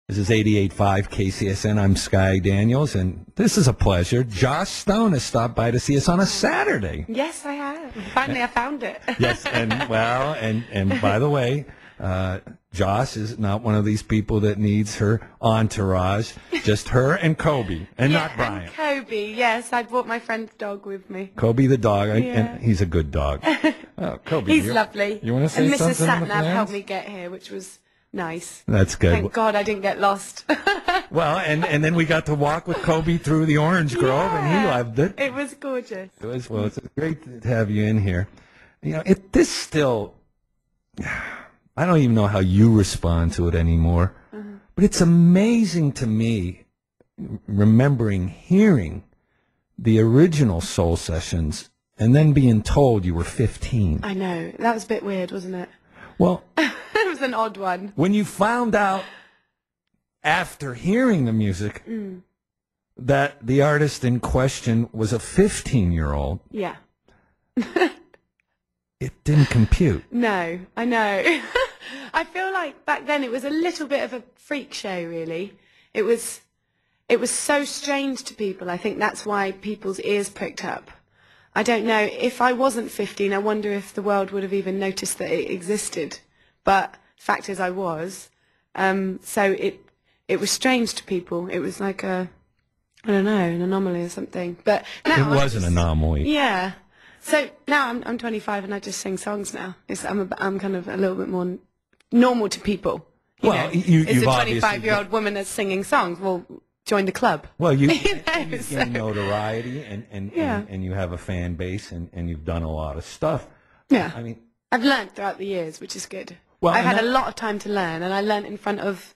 This is 88.5 KCSN. I'm Sky Daniels, and this is a pleasure. Josh Stone has stopped by to see us on a Saturday. Yes, I have. Finally, I found it. Yes, and by the way, Josh is not one of these people that needs her entourage. Just her and Kobe, and not Brian. And Kobe, yes. I brought my friend's dog with me. Kobe the dog, and he's a good dog. Oh, Kobe, He's lovely. You want to say and something? And Mrs. Satnav helped me get here, which was nice. That's good. Thank God I didn't get lost. Well, and then we got to walk with Kobe through the orange grove, and he loved it. It was gorgeous. It was. Well, it's great to have you in here. You know, this still, I don't even know how you respond to it anymore, but it's amazing to me, remembering hearing the original Soul Sessions and then being told you were 15. I know. That was a bit weird, wasn't it? Well, it was an odd one. When you found out after hearing the music that the artist in question was a 15-year-old, yeah, it didn't compute. No, I know. I feel like back then it was a little bit of a freak show, really. It was so strange to people. I think that's why people's ears pricked up. I don't know. If I wasn't 15, I wonder if the world would have even noticed that it existed. But the fact is I was. So it was strange to people. It was like I don't know, an anomaly or something. But now it was an anomaly. Yeah. So now I'm 25 and I just sing songs now. I'm kind of a little bit more normal to people. It's a 25-year-old woman that's singing songs. Well, join the club. Well, you gain notoriety and you have a fan base and you've done a lot of stuff. Yeah. I mean, I've learned throughout the years, which is good. Well, I've had a lot of time to learn, and I learned in front of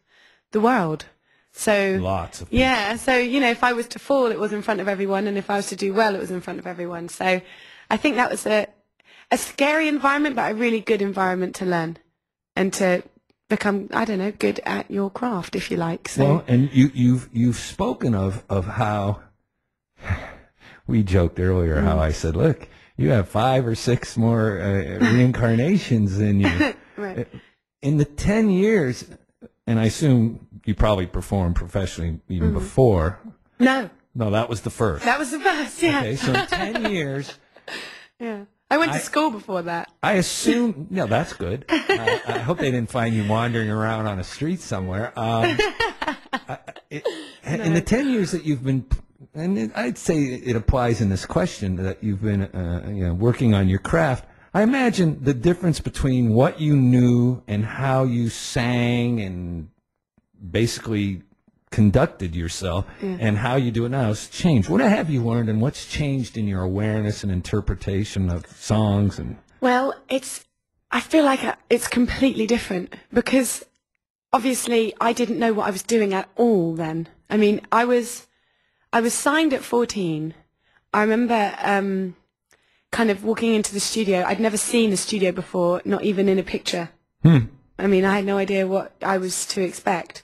the world. So lots of people. Yeah. So if I was to fall, it was in front of everyone, and if I was to do well, it was in front of everyone. So I think that was a scary environment, but a really good environment to learn and to become, I don't know, good at your craft, if you like. So. Well, and you've spoken of how we joked earlier how I said, look, you have 5 or 6 more reincarnations in you. Right. In the 10 years, and I assume you probably performed professionally even before. No, that was the first. That was the first, yeah. Okay, so in 10 years. Yeah. I went to school before that. I assume, no, that's good. I hope they didn't find you wandering around on a street somewhere. In the 10 years that you've been, and I'd say it applies in this question, that you've been working on your craft, I imagine the difference between what you knew and how you sang and basically conducted yourself and how you do it now has changed. What have you learned, and what's changed in your awareness and interpretation of songs? Well, I feel like it's completely different because obviously I didn't know what I was doing at all then. I mean, I was signed at 14. I remember kind of walking into the studio. I'd never seen the studio before, not even in a picture. I mean, I had no idea what I was to expect.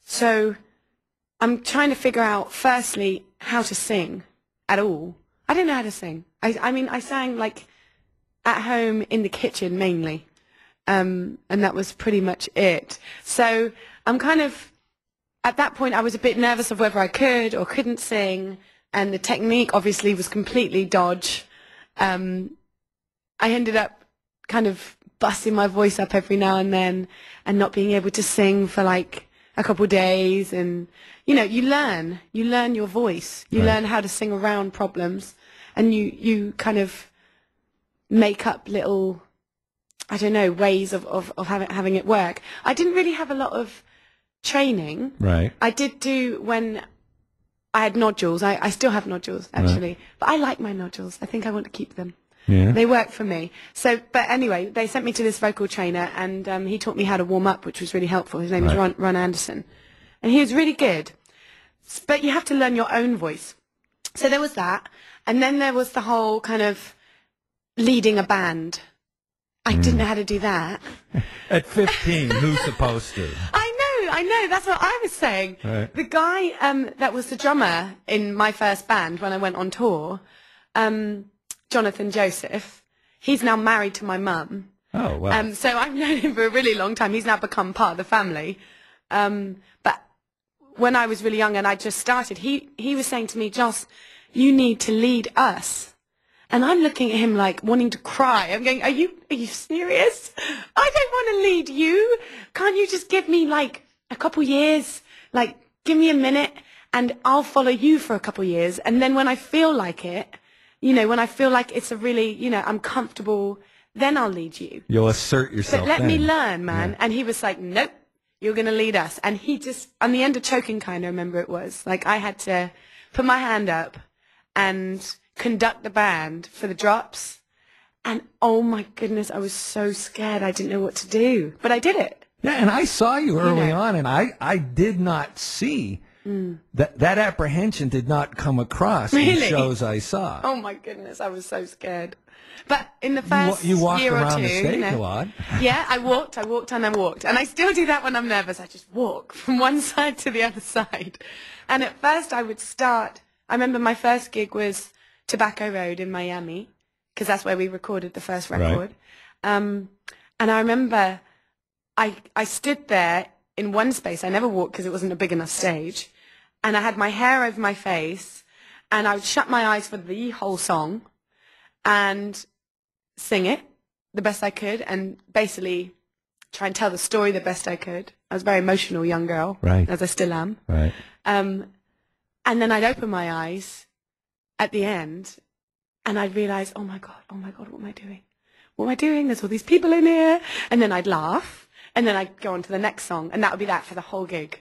So I'm trying to figure out, firstly, how to sing at all. I didn't know how to sing. I mean, I sang like at home in the kitchen mainly. And that was pretty much it. So I'm kind of, at that point, I was a bit nervous of whether I could or couldn't sing. And the technique obviously was completely dodge. I ended up kind of busting my voice up every now and then and not being able to sing for like a couple of days. And, you learn your voice. You learn how to sing around problems. And you kind of make up little, I don't know, ways of having it work. I didn't really have a lot of training. Right. I did do when I had nodules. I still have nodules, actually. Right. But I like my nodules. I think I want to keep them. Yeah. They work for me. So, but anyway, they sent me to this vocal trainer, and he taught me how to warm up, which was really helpful. His name is Ron Anderson. And he was really good. But you have to learn your own voice. So there was that. And then there was the whole kind of leading a band. I didn't know how to do that. At 15, who's supposed to? I know, that's what I was saying. Right. The guy that was the drummer in my first band when I went on tour, Jonathan Joseph, he's now married to my mum. Oh, wow. So I've known him for a really long time. He's now become part of the family. But when I was really young and I just started, he was saying to me, Joss, you need to lead us. And I'm looking at him like wanting to cry. I'm going, are you serious? I don't want to lead you. Can't you just give me like a couple years? Like, give me a minute and I'll follow you for a couple years. And then when I feel like it, you know, when I feel like it's a really, you know, I'm comfortable, then I'll lead you. You'll assert yourself. But let me learn, man. Yeah. And he was like, nope, you're going to lead us. And he just, on the end of choking kind, I remember it was. Like, I had to put my hand up and conduct the band for the drops. And oh my goodness, I was so scared. I didn't know what to do. But I did it. Yeah, and I saw you early on, and I did not see that apprehension did not come across in shows I saw. Oh my goodness, I was so scared. But in the first you walked year around or two, the stage you know, a lot. Yeah, I walked and I walked. And I still do that when I'm nervous. I just walk from one side to the other side. And at first I would start, I remember my first gig was Tobacco Road in Miami, because that's where we recorded the first record. Right. And I remember I stood there in one space. I never walked because it wasn't a big enough stage. And I had my hair over my face, and I would shut my eyes for the whole song and sing it the best I could, and basically try and tell the story the best I could. I was a very emotional young girl, right, as I still am. Right. And then I'd open my eyes at the end, and I'd realize, oh my God, what am I doing? What am I doing? There's all these people in here. And then I'd laugh, and then I'd go on to the next song, and that would be that for the whole gig.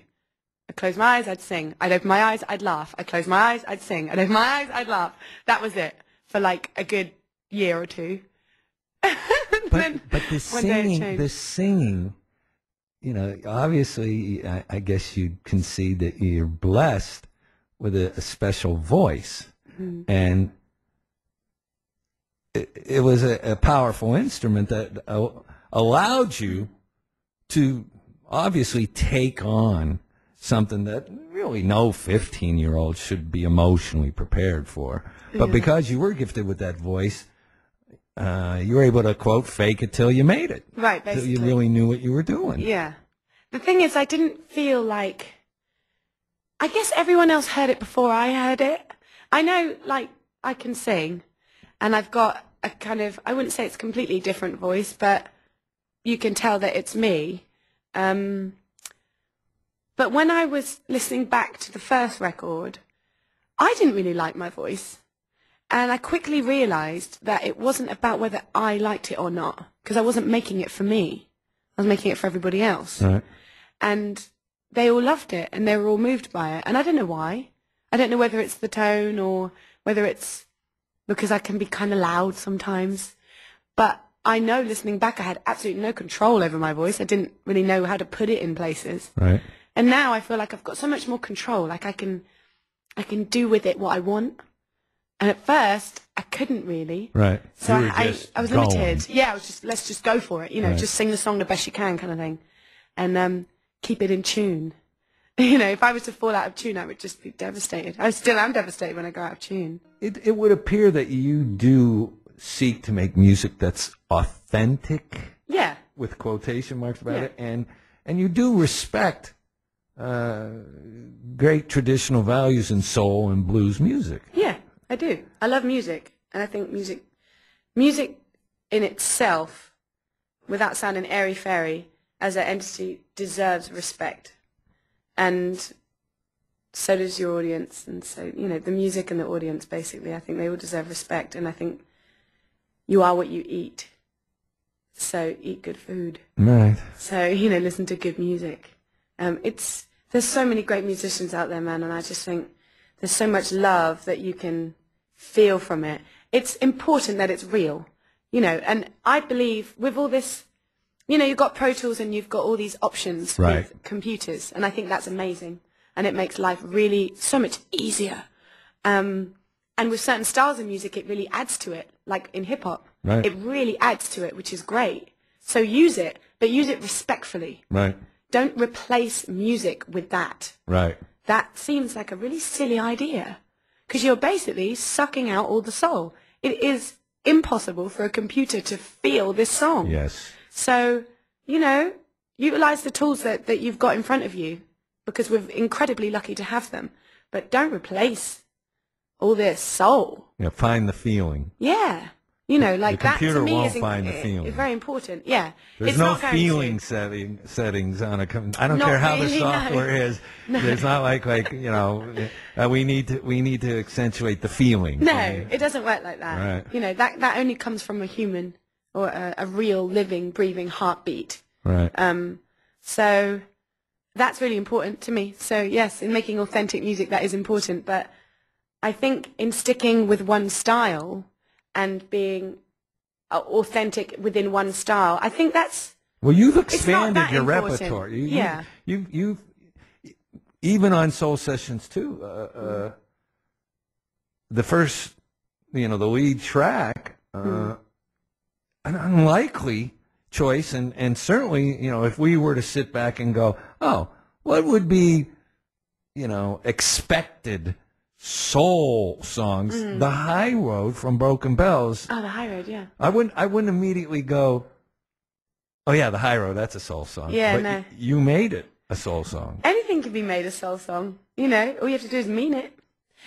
I'd close my eyes, I'd sing. I'd open my eyes, I'd laugh. I'd close my eyes, I'd sing. I'd open my eyes, I'd laugh. That was it for like a good year or two. But the singing, you know, obviously, I guess you'd concede that you're blessed with a special voice. Mm-hmm. And it was a powerful instrument that allowed you to obviously take on something that really no 15-year-old should be emotionally prepared for. But because you were gifted with that voice, you were able to, quote, fake it till you made it. Right, basically. Till you really knew what you were doing. Yeah. The thing is, I didn't feel like, I guess everyone else heard it before I heard it. I know, like, I can sing, and I've got a kind of, I wouldn't say it's a completely different voice, but you can tell that it's me. But when I was listening back to the first record, I didn't really like my voice. And I quickly realized that it wasn't about whether I liked it or not, because I wasn't making it for me. I was making it for everybody else. Right. And they all loved it, and they were all moved by it. And I don't know why. I don't know whether it's the tone or whether it's because I can be kind of loud sometimes. But I know listening back, I had absolutely no control over my voice. I didn't really know how to put it in places. Right. And now I feel like I've got so much more control. Like I can do with it what I want. And at first, I couldn't really. Right. So I was limited. Yeah, I was just, let's just go for it. You know, just sing the song the best you can kind of thing. And keep it in tune. You know, if I was to fall out of tune, I would just be devastated. I still am devastated when I go out of tune. It would appear that you do seek to make music that's authentic. Yeah. With quotation marks about it. And you do respect great traditional values in soul and blues music. Yeah, I do. I love music. And I think music in itself, without sounding airy-fairy, as an entity, deserves respect. And so does your audience. And so, you know, the music and the audience, basically, I think they all deserve respect. And I think you are what you eat. So eat good food. Right. So, you know, listen to good music. There's so many great musicians out there, man, and I just think there's so much love that you can feel from it. It's important that it's real, you know, and I believe with all this, you know, you've got Pro Tools and you've got all these options with computers, and I think that's amazing, and it makes life really so much easier. And with certain styles of music, it really adds to it, like in hip-hop. Right. It really adds to it, which is great. So use it, but use it respectfully. Right. Don't replace music with that. Right. That seems like a really silly idea, because you're basically sucking out all the soul. It is impossible for a computer to feel this song. Yes. So, you know, utilize the tools that you've got in front of you, because we're incredibly lucky to have them. But don't replace all this soul. Yeah, find the feeling. Yeah. You know, like the that to me won't find the feeling. is very important. Yeah. There's it's no not feeling settings on a. I don't Not care how really, the software is. No. There's not like you know, we need to accentuate the feeling. No, it doesn't work like that. Right. You know, that only comes from a human or a real living, breathing heartbeat. Right. So that's really important to me. So yes, in making authentic music, that is important. But I think in sticking with one style and being authentic within one style, I think that's... Well, you've expanded your important. repertoire. You've even on Soul Sessions too. The first, the lead track, an unlikely choice, and certainly, if we were to sit back and go, oh, what would be, expected soul songs? The High Road from Broken Bells. Oh, the High Road, yeah. I wouldn't immediately go, oh yeah, the High Road, that's a soul song. Yeah, but no. You made it a soul song. Anything can be made a soul song. All you have to do is mean it.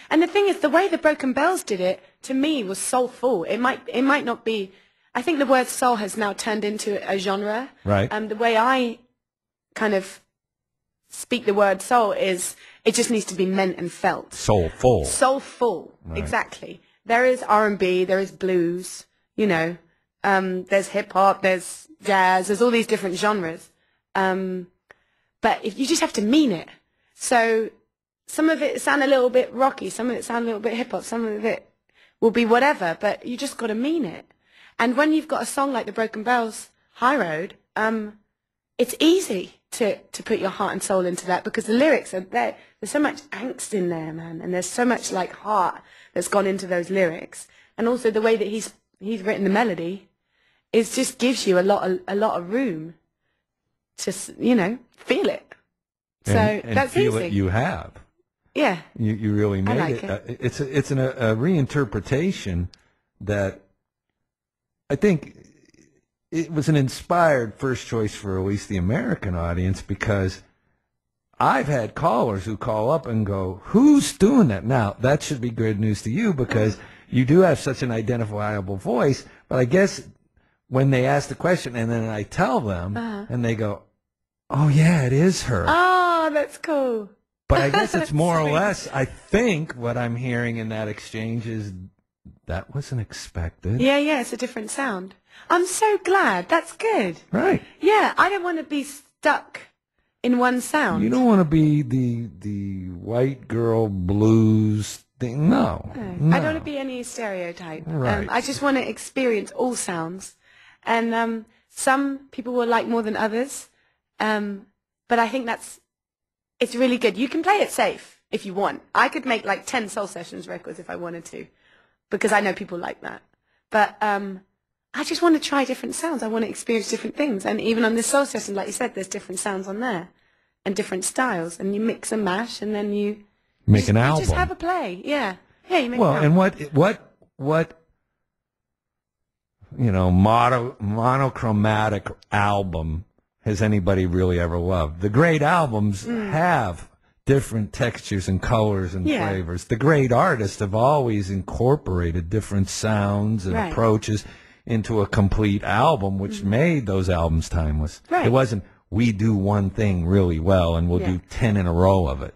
And the thing is, the way the Broken Bells did it, to me, was soulful. It might not be. I think the word soul has now turned into a genre. Right. The way I kind of speak the word soul is, it just needs to be meant and felt. Soulful. Soulful, right. Exactly. There is R&B, there is blues, there's hip-hop, there's jazz, there's all these different genres. But if you just have to mean it. So some of it sound a little bit rocky, some of it sound a little bit hip-hop, some of it will be whatever, but you just got to mean it. And when you've got a song like the Broken Bells High Road, it's easy to put your heart and soul into that, because the lyrics are there. There's so much angst in there, man, and there's so much like heart that's gone into those lyrics. And also the way that he's written the melody just gives you a lot of room to feel it. So and that's feel easy. It you have. Yeah. You really made like it. It's a reinterpretation that I think it was an inspired first choice for at least the American audience, because I've had callers who call up and go, who's doing that? Now, that should be good news to you, because you do have such an identifiable voice, but I guess when they ask the question and then I tell them and they go, oh yeah, it is her. Oh, that's cool. But I guess it's more or less, I think what I'm hearing in that exchange is that wasn't expected. Yeah, it's a different sound. I'm so glad. That's good. Right. Yeah, I don't want to be stuck in one sound. You don't want to be the white girl blues thing. No. I don't want to be any stereotype. Right. I just want to experience all sounds. And some people will like more than others. But I think it's really good. You can play it safe if you want. I could make like 10 Soul Sessions records if I wanted to, because I know people like that. But I just want to try different sounds. I want to experience different things. And even on this Soul Session, like you said, there's different sounds on there and different styles. And you mix and mash, and then you make an album. You just have a play. Yeah. Yeah, you make well, an album. And what monochromatic album has anybody really ever loved? The great albums have different textures and colors and flavors. The great artists have always incorporated different sounds and approaches into a complete album, which made those albums timeless. Right. It wasn't, we do one thing really well and we'll do 10 in a row of it.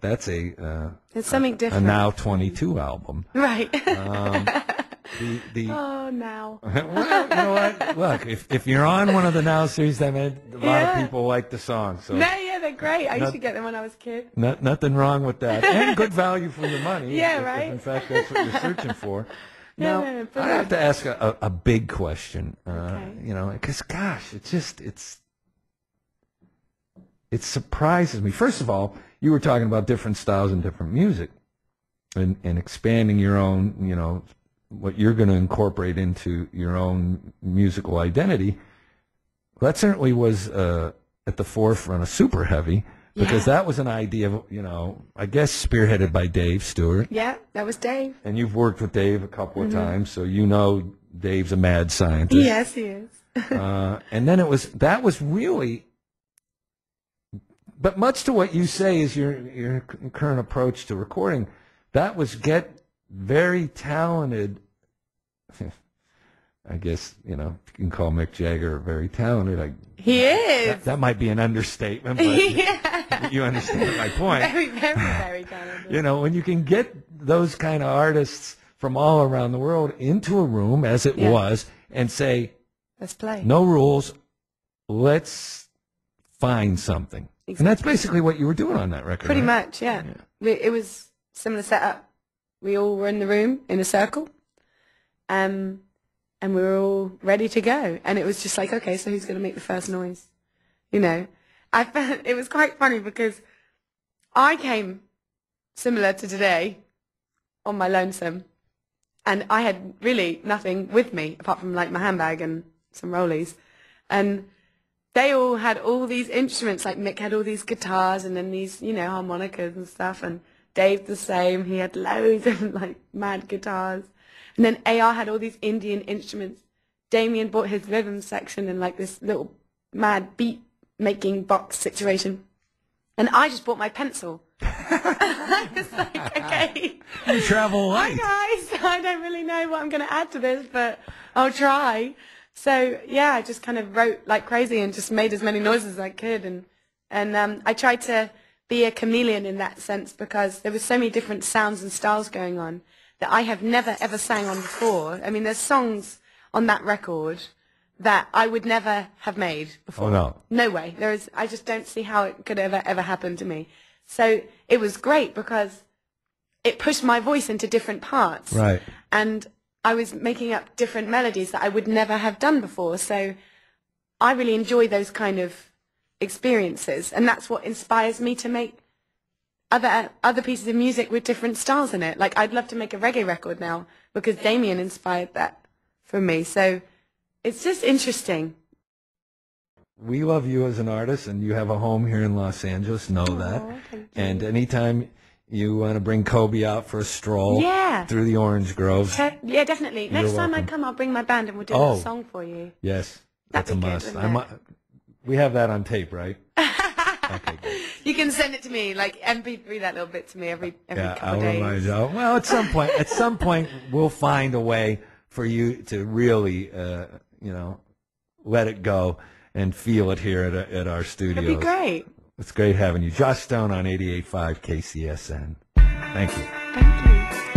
That's it's something different. A Now 22 album. Right. Oh, Now. Well, you know what? Look, if you're on one of the Now series, I mean, a lot of people like the song. So they're great. I used to get them when I was a kid. Nothing wrong with that. And good value for your money. Right. If in fact, that's what you're searching for. Now, No, I have to ask a big question. Okay. Because gosh, it surprises me. First of all, you were talking about different styles and different music, and expanding your own, what you're going to incorporate into your own musical identity. That certainly was at the forefront of SuperHeavy, because that was an idea of, I guess spearheaded by Dave Stewart. Yeah, that was Dave. And you've worked with Dave a couple of times, so Dave's a mad scientist. Yes, he is. And then that was really, but much to what you say is your current approach to recording, that was get very talented. I guess, you can call Mick Jagger very talented. He is. That might be an understatement, but yeah. you understand my point. Very, very, very talented. When you can get those kind of artists from all around the world into a room, as it was, and say, let's play. No rules, let's find something. Exactly. And that's basically what you were doing on that record. Pretty much, yeah. It was similar setup. We all were in the room in a circle. And we were all ready to go. And it was just like, okay, so who's going to make the first noise? I found it was quite funny because I came similar to today on my lonesome. And I had really nothing with me apart from like my handbag and some rollies. And they all had all these instruments, like Mick had all these guitars and then these, harmonicas and stuff. And Dave the same. He had loads of like mad guitars. And then AR had all these Indian instruments. Damien bought his rhythm section in like this little mad beat-making box situation. And I just bought my pencil. I was like, okay. You travel light. Hi, guys. I don't really know what I'm going to add to this, but I'll try. So, yeah, I just kind of wrote like crazy and just made as many noises as I could. And I tried to be a chameleon in that sense because there were so many different sounds and styles going on that I have never, ever sang on before. I mean, there's songs on that record that I would never have made before. Oh, no. No way. I just don't see how it could ever happen to me. So it was great because it pushed my voice into different parts. Right. And I was making up different melodies that I would never have done before. So I really enjoy those kind of experiences. And that's what inspires me to make other pieces of music with different styles in it. Like, I'd love to make a reggae record now because Damien inspired that for me. So it's just interesting. We love you as an artist, and you have a home here in Los Angeles. Know that. Thank you. And anytime you want to bring Kobe out for a stroll through the orange groves. Yeah, definitely. Next time I come, I'll bring my band and we'll do a song for you. Yes, that's a must. Good, we have that on tape, right? Okay, good. You can send it to me, like MP3 that little bit to me every couple of days. Well, at some point, we'll find a way for you to really, let it go and feel it here at our studios. That'd be great. It's great having you. Josh Stone on 88.5 KCSN. Thank you. Thank you.